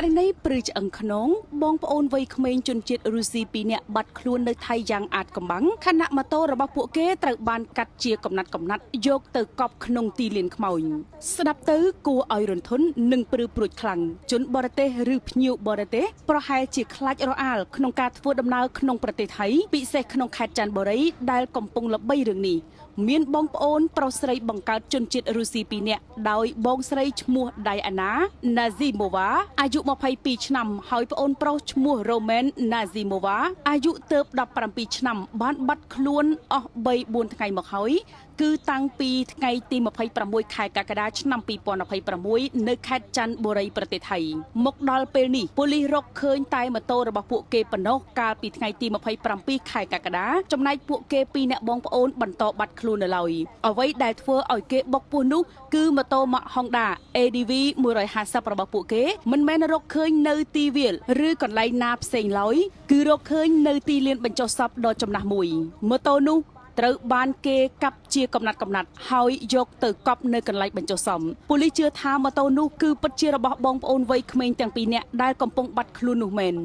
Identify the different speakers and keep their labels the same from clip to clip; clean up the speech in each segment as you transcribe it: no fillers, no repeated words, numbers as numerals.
Speaker 1: ករណីព្រឺឆ្អឹងខ្នងបងប្អូនវ័យក្មេងជនជាតិរុស្ស៊ី2នាក់បាត់ខ្លួននៅថៃយ៉ាងអាតកំបាំងខណៈម៉ូតូរបស់ពួកគេត្រូវបានកាត់ជាកំណាត់យកទៅកប់ក្នុងទីលានខ្មោចស្ដាប់ទៅគួរឲ្យរន្ធត់និងព្រឺព្រួចខ្លាំងជនបរទេសឬភ្ញៀវបរទេសប្រហែលជាខ្លាចរអាលក្នុងការធ្វើដំណើរក្នុងប្រទេសថៃពិសេសក្នុងខេត្តចន្ទបុរីដែលកំពុងល្បីរឿងនេះមានបងប្អូនប្រុសស្រីបង្កើតជនជាតិរុស្ស៊ី2នាក់ដោយបងស្រីឈ្មោះដៃអាណា Nazimova អាយុ22ឆ្នាំហើយប្អូនប្រុសឈ្មោះ Roman Nazimova អាយុទើប17ឆ្នាំបានបាត់ខ្លួនអស់ 3-4 ថ្ងៃមកហើយគឺតាំងពីថ្ងៃទី26ខែកក្កដាឆ្នាំ2026នៅខេត្តចន្ទបុរីប្រទេសថៃមកដល់ពេលនេះប៉ូលីសរកឃើញតែម៉ូតូរបស់ពួកគេប៉ុណ្ណោះកាលពីថ្ងៃទី27ខែកក្កដាចំណែកពួកគេ2នាក់បងប្អូនបន្តបាត់ខ្លួននៅឡើយអ្វីដែលធ្វើឲ្យគេបុកពោះនោះគឺម៉ូតូម៉ាក Honda ADV 150របស់ពួកគេមិនមែនរកឃើញនៅទីវាលឬកន្លែងណាផ្សេងឡើយគឺរកឃើញនៅទីលានបញ្ចុះសពដ៏ចំណាស់មួយម៉ូតូនោះត្រូវបានគេកាប់ជាកំណាត់ហើយយកទៅកប់នៅកន្លែងបញ្ចុះសមប៉ូលីសជឿថាម៉ូតូនោះគឺពិតជារបស់បងប្អូនវ័យក្មេងទាំងពីរនាក់ដែលកំពុងបាត់ខ្លួននោះមែន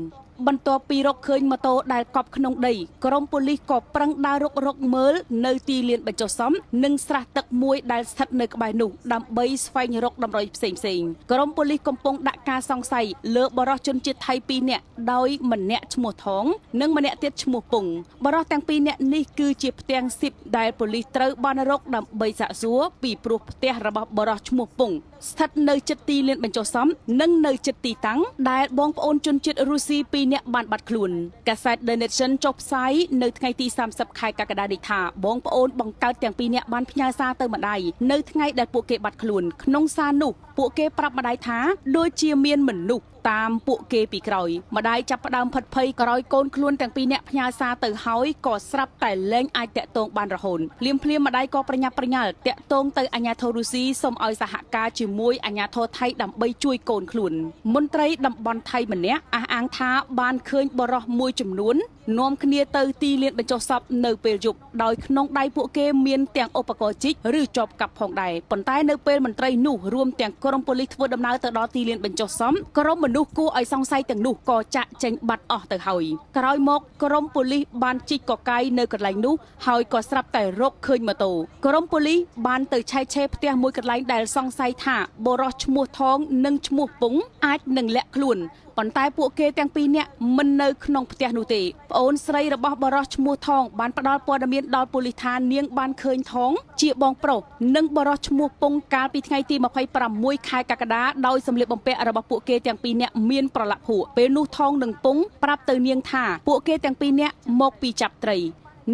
Speaker 1: បន្ទាប់ពីរកឃើញម៉ូតូដែលកប់ក្នុងដីក្រុមប៉ូលីសក៏ប្រឹងដើររកមើលនៅទីលានបញ្ចុះសមនិងស្រះទឹកមួយដែលស្ថិតនៅក្បែរនោះដើម្បីស្វែងរកដំរីផ្សេងក្រុមប៉ូលីសកំពុងដាក់ការសង្ស័យលើបរិសុទ្ធជនជាតិថៃ2នាក់ដោយម្នាក់ឈ្មោះថងនិងម្នាក់ទៀតឈ្មោះពុងបរិសុទ្ធទាំង2នាក់នេះគឺជាផ្ទាំងស៊ីបដែលប៉ូលីសត្រូវបានរកដើម្បីសាកសួរពីព្រោះផ្ទះរបស់បរិសុទ្ធឈ្មោះពុងស្ថិតនៅជិតទីលានបញ្ចុះសមនិងនៅជិតទីតាំងដែលបងប្អូនជនជាតិរុស្ស៊ី2នាក់បានបាត់ខ្លួនកាសែត The Nation ចុះផ្សាយនៅថ្ងៃទី30ខែកក្កដានេះថាបងប្អូនបង្កើតទាំង2នាក់បានផ្ញើសារទៅម្ដាយនៅថ្ងៃដែលពួកគេបាត់ខ្លួនក្នុងសារនោះពួកគេប្រាប់ម្ដាយថាដូចជាមានមនុស្សតាមពួកគេពីក្រោយម្ដាយចាប់ផ្ដើមផិតភ័យក្រោយកូនខ្លួនទាំង2នាក់ផ្ញើសារទៅហើយក៏ស្រាប់តែលែងអាចតាក់ទងបានរហូតភ្លាមម្ដាយក៏ប្រញាប់ប្រញាល់តាក់ទងទៅអាជ្ញាធររុស្ស៊ីសូមឲ្យសហការជាមួយអាជ្ញាធរថៃដើម្បីជួយកូនខ្លួនមន្ត្រីតំបន់ថៃម្នាក់អះអាងថាបានឃើញបរិសុទ្ធមួយចំនួននាំគ្នាទៅទីលានបញ្ចុះសពនៅពេលយប់ដោយក្នុងដៃពួកគេមានទាំងឧបករណ៍ជីកឬចបកាប់ផងដែរប៉ុន្តែនៅពេលមន្ត្រីនោះរួមទាំងក្រុមប៉ូលីសធ្វើដំណើរទៅដល់ទីលានបញ្ចុះសពក្រុមមនុស្សគួរឲ្យសង្ស័យទាំងនោះក៏ចាក់ចេញបាត់អស់ទៅហើយក្រោយមកក្រុមប៉ូលីសបានជីកកកាយនៅកន្លែងនោះហើយក៏ស្រាប់តែរកឃើញម៉ូតូក្រុមប៉ូលីសបានទៅឆែកឆេរផ្ទះមួយកន្លែងដែលសង្ស័យថាបុរសឈ្មោះថងនិងឈ្មោះពុងអាចនឹងលាក់ខ្លួនប៉ុន្តែពួកគេទាំងពីរនាក់មិននៅក្នុងផ្ទះនោះទេប្អូនស្រីរបស់បរិសុទ្ធឈ្មោះថងបានផ្ដល់ព័ត៌មានដល់ប៉ូលីសថានាងបានឃើញថងជាបងប្រុសនិងបរិសុទ្ធឈ្មោះពុងកាលពីថ្ងៃទី26ខែកក្កដាដោយសម្លៀកបំពាក់របស់ពួកគេទាំងពីរនាក់មានប្រឡាក់ភក់ពេលនោះថងនិងពុងប្រាប់ទៅនាងថាពួកគេទាំងពីរនាក់មកពីចាប់ត្រី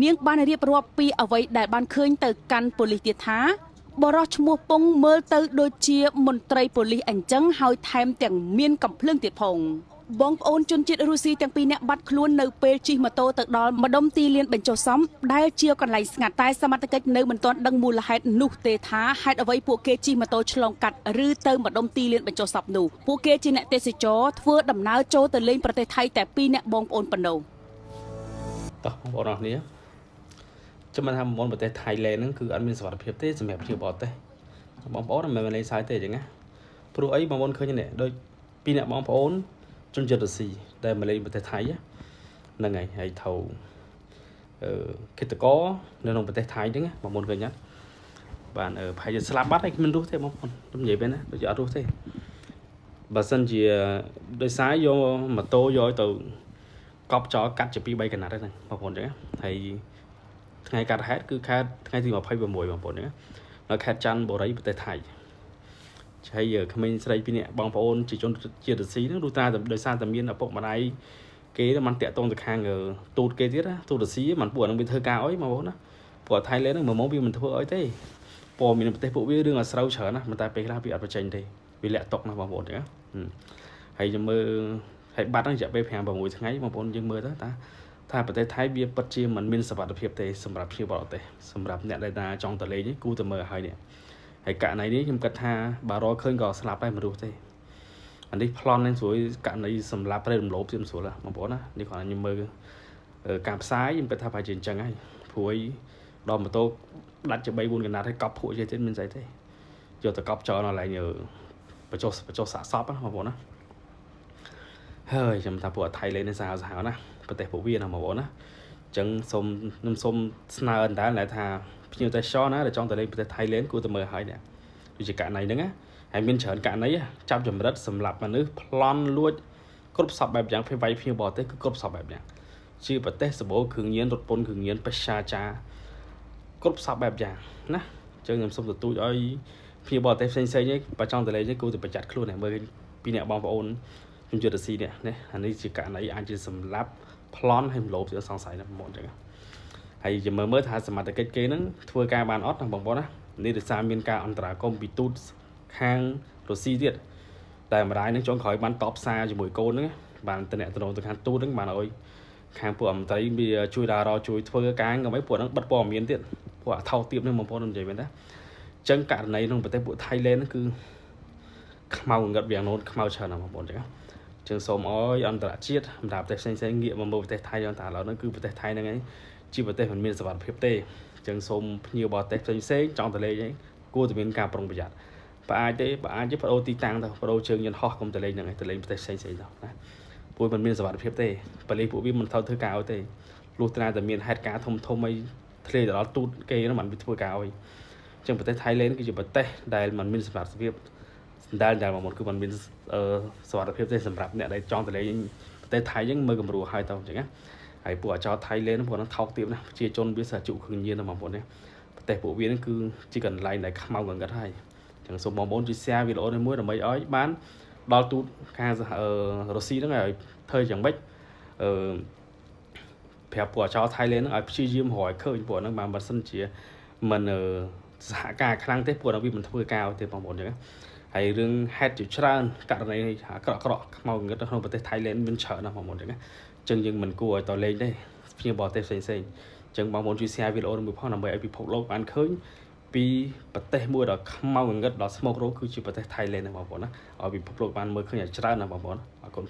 Speaker 1: នាងបានរៀបរាប់ពីអ្វីដែលបានឃើញទៅកាន់ប៉ូលីសទៀតថាបរិសុទ្ធឈ្មោះពុងមើលទៅដូចជាមន្ត្រីប៉ូលីសអញ្ចឹងហើយថែមទាំងមានកំភ្លើងទៀតផងបងប្អូនជនជាតិរុស្ស៊ីទាំងពីរនាក់បាត់ខ្លួននៅពេលជិះម៉ូតូទៅដល់ម្ដុំទីលានបញ្ចុះសមដែលជាកន្លែងស្ងាត់តែសមត្ថកិច្ចនៅមិនទាន់ដឹងមូលហេតុនោះទេថាហេតុអ្វីពួកគេជិះម៉ូតូឆ្លងកាត់ឬទៅម្ដុំទីលានបញ្ចុះសពនោះពួកគេជាអ្នកទេសចរធ្វើដំណើរចូលទៅលេងប្រទេសថៃតែ2នាក់បងប្អូនប៉ុណ្ណោះ
Speaker 2: តោះបងប្អូនអរគ្នាចាំថាមុនប្រទេសថៃឡែនហ្នឹងគឺអត់មានសុវត្ថិភាពទេសម្រាប់ជាបរទេសបងប្អូនមិនមែនលេងសើចទេអញ្ចឹងណាព្រោះអីបងប្អូនឃើញនេះដូច2អ្នកបងប្អូនជនជាតិរុស្ស៊ីដែលមកលេងប្រទេសថៃហ្នឹងហើយថៅគិតកោនៅក្នុងប្រទេសថៃហ្នឹងបងប្អូនឃើញណាបានប្រហែលជាស្លាប់បាត់ហើយគ្មានរស់ទេបងប្អូនខ្ញុំនិយាយពេលណាដូចជាអត់រស់ទេបើសិនជាដោយសារយកម៉ូតូយកទៅកប់ចោលកាត់ជា2-3កណាត់ហ្នឹងបងប្អូនអញ្ចឹងហើយថ្ងៃកាត់ហេតុគឺខែថ្ងៃទី26បងប្អូនណានៅខេត្តច័ន្ទបុរីប្រទេសថៃហើយក្មេងស្រី2នាក់បងប្អូនជាជនជាតិរុស្ស៊ីហ្នឹងដូចថាដោយសារតែមានឪពុកម្ដាយគេមិនតាក់ទងទៅខាងទូតគេទៀតណាទូតរុស្ស៊ីមិនពួកហ្នឹងវាធ្វើការអីបងប្អូនណាពួកថៃឡែនហ្នឹងមួយមកវាមិនធ្វើអីទេព័ត៌មានប្រទេសពួកវារឿងអាស្រូវច្រើនណាមិនតែពេលខ្លះវាអត់បញ្ចេញទេវាលាក់តុកណាបងប្អូនណាហើយយើងមើលហើយបាត់ហ្នឹងរយៈពេល5-6ថ្ងៃបងប្អូនយើងមើលទៅថាប្រទេសថៃវាពិតជាមិនមានសុវត្ថិភាពទេសម្រាប់ភ្ញៀវបរទេសសម្រាប់អ្នកដែលថាចង់ទៅលេងគូទៅមើលឲ្យនេះហើយករណីនេះខ្ញុំគិតថាបើរកឃើញក៏ស្លាប់ដែរមិនរស់ទេអានេះប្លន់នឹងស្រួយករណីសម្លាប់ព្រៃរំលោភទៀតមិនស្រួលបងប្អូនណានេះគាត់ខ្ញុំមើលការផ្សាយខ្ញុំគិតថាប្រហែលជាអញ្ចឹងហើយព្រួយដល់ម៉ូតូដាច់ជា3-4កណាត់ហើយកប់ភក់ជាទៀតមិនស្អីទេយកទៅកប់ចោលនៅកន្លែងបញ្ចុះសាកសពបងប្អូនណា ហើយខ្ញុំថាពួកថៃលេននេះសាហាវណាប្រទេសពួកវាណាបងប្អូនណាចឹងសូមស្នើអណ្ដាលថាភ្ញៀវទេសចរណាដែលចង់ទៅលេងប្រទេសថៃលេនគួរតែមើលឲ្យណាដូចជាករណីហ្នឹងណាហើយមានច្រើនករណីចាប់ចម្រិតសម្រាប់មនុស្សប្លន់លួចគ្រប់សពបែបយ៉ាងវាយភ្ញៀវបរទេសគឺគ្រប់សពបែបយ៉ាងជាប្រទេសសម្បូរគ្រឿងញៀនរថពន្ធគ្រឿងញៀនបេសាចាគ្រប់សពបែបយ៉ាងណាចឹងខ្ញុំសូមទទូចឲ្យភ្ញៀវបរទេសផ្សេងៗនេះបើចង់ទៅលេងនេះគួរតែប្រយ័ត្នខ្លួនណាមើលពីអ្នកបងប្អូនខ្ញុំជឿទៅស៊ីនេះណាអានេះជាករណីអាចជាសម្រាប់ប្លន់ហើយមលោបជាសង្ស័យណាបងប្អូនចឹងហើយជាមើលថាសមត្ថកិច្ចគេហ្នឹងធ្វើការបានអត់ណាបងប្អូនណានេះដោយសារមានការអន្តរាគមន៍ពីទូតខាងរុស្ស៊ីទៀតតែម្ដាយនឹងចុងក្រោយបានតបសារជាមួយកូនហ្នឹងបានតំណែងទៅខាងទូតហ្នឹងបានឲ្យខាងពួកអមត្រីវាជួយតារជួយធ្វើការដើម្បីពួកហ្នឹងបិទព័ត៌មានទៀតពួកអាថោទៀបហ្នឹងបងប្អូននិយាយមែនទេចឹងករណីក្នុងប្រទេសពួកថៃឡែនហ្នឹងគឺខ្មៅងឹតវាងនោះខ្មៅច្រើនណាស់បងប្អូនចឹងចឹងសូមអើយអន្តរជាតិសម្រាប់ប្រទេសផ្សេងងាកមកមើលប្រទេសថៃយ៉ាងតាឥឡូវហ្នឹងគឺប្រទេសថៃហ្នឹងឯងជាប្រទេសមិនមានសុវត្ថិភាពទេចឹងសូមភ្ញៀវបរទេសផ្សេងចង់ទៅលេងឯងគួរតែមានការប្រុងប្រយ័ត្នបើអាចទេបើអាចបដូរទីតាំងទៅបដូរជើងយន្តហោះកុំទៅលេងហ្នឹងឯងទៅលេងប្រទេសផ្សេងទៅណាព្រោះมันមានសុវត្ថិភាពទេប៉ូលីសពួកវាមិនត្រូវធ្វើការឲ្យទេលុះត្រាតែមានហេតុការណ៍ធំអីធ្លាយទៅដល់ទូតគេហ្នឹងมันធ្វើការឲ្យចឹងប្រទេសថៃឡែនគឺជាប្រទេសដែលมันមានសុវត្ថិភាពដែលមកមុនគឺมันមានសុវត្ថិភាពទេសម្រាប់អ្នកដែលចង់ទៅលេងប្រទេសថៃហ្នឹងមើលគំរូឲ្យទៅអញ្ចឹងណាហើយពួកអាចោថៃឡែនពួកហ្នឹងថោកទាបណាប្រជាជនវាសាជុគ្រឿងញៀនណាបងប្អូនណាប្រទេសពួកវាហ្នឹងគឺជាកន្លែងដែលខ្មៅងងឹតហើយចឹងសូមបងប្អូនជួយ share វីដេអូនេះមួយដើម្បីឲ្យបានដល់ទូតខាងរុស្ស៊ីហ្នឹងឲ្យធ្វើយ៉ាងម៉េចប្រាប់ពួកអាចោថៃឡែនហ្នឹងឲ្យព្យាយាមរកឲ្យឃើញពួកហ្នឹងបើមិនសិនជាមិនសហការខ្លាំងទេពួកហ្នឹងវាមិនធ្វើការទេបងប្អូនចឹងណាហើយរឿងហេតុជាច្រើនករណីអាក្រក់ខ្មៅងងឹតនៅក្នុងប្រទេសថៃឡែនមានច្រើនណាស់បងប្អូនចឹងណាចឹងយើងមិនគួរឲ្យតលេងទេភ្ញៀវបរទេសផ្សេងចឹងបងប្អូនជួយ share វីដេអូនេះមួយផងដើម្បីឲ្យពិភពលោកបានឃើញពីប្រទេសមួយដ៏ខ្មៅងងឹតដ៏ស្មោករោគគឺជាប្រទេសថៃឡែនណាបងប្អូនណាឲ្យពិភពលោកបានមើលឃើញឲ្យច្រើនណាបងប្អូនអរគុណ